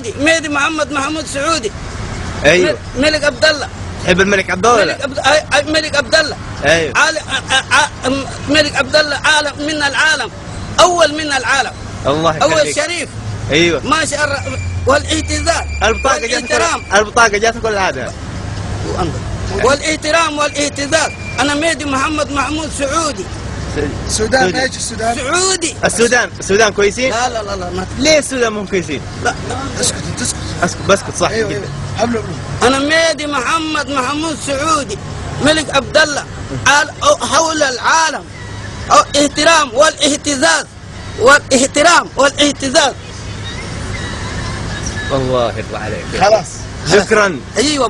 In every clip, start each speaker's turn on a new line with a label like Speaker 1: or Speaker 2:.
Speaker 1: سعودي، مهدي محمود سعودي.
Speaker 2: ايوه.
Speaker 1: ملك عبد الله.
Speaker 2: تحب الملك عبد الله ولا؟
Speaker 1: ملك عبد الله.
Speaker 2: ايوه.
Speaker 1: ملك عبد الله عالم من العالم، اول من العالم.
Speaker 2: الله يخليك.
Speaker 1: اول شريف.
Speaker 2: ايوه.
Speaker 1: ما شاء الله. والاعتزاز.
Speaker 2: البطاقة جاتك ولا هذا؟
Speaker 1: والاحترام والاعتزاز. انا مهدي محمود سعودي.
Speaker 3: السودان ايش السودان؟
Speaker 1: سعودي.
Speaker 2: السودان كويسين؟
Speaker 1: لا لا لا لا.
Speaker 2: ليه السودان مو كويسين؟
Speaker 1: لا
Speaker 3: اسكت انت اسكت.
Speaker 2: بسكت صح.
Speaker 3: ايوه
Speaker 2: جدا.
Speaker 3: ايوه.
Speaker 1: انا مهدي محمود سعودي، ملك عبد الله، حول العالم. احترام والاهتزاز. والاحترام والاهتزاز.
Speaker 2: الله يرضى عليك.
Speaker 3: خلاص.
Speaker 2: شكرا.
Speaker 1: ايوه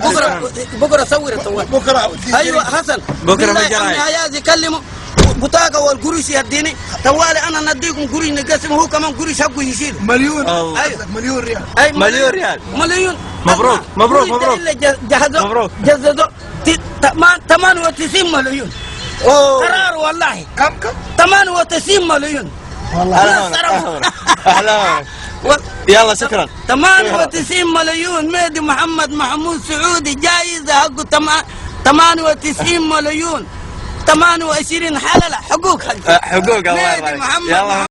Speaker 1: بكره صور الطوال.
Speaker 3: بكره
Speaker 1: ايوه حسن.
Speaker 2: بكره في الجرايد.
Speaker 1: عيال يكلموا بطاقه والقروش يديني طوالي، انا نديكم قروش نقسمه، هو كمان قروش حقه يشيل.
Speaker 3: مليون.
Speaker 1: ايوه
Speaker 3: مليون ريال.
Speaker 2: مليون ريال.
Speaker 1: مليون.
Speaker 2: مبروك مبروك مبروك.
Speaker 1: مبروك. جهزوا 98 مليون. قرار والله.
Speaker 3: كم
Speaker 1: 98 مليون.
Speaker 3: والله.
Speaker 2: اهلا. يلا شكرا.
Speaker 1: 98 مليون. مهدي محمود سعودي جايزه حقه 98 مليون. 28 حلله حقوق.
Speaker 2: حقوق الله يرضى عليك.
Speaker 1: مهدي محمد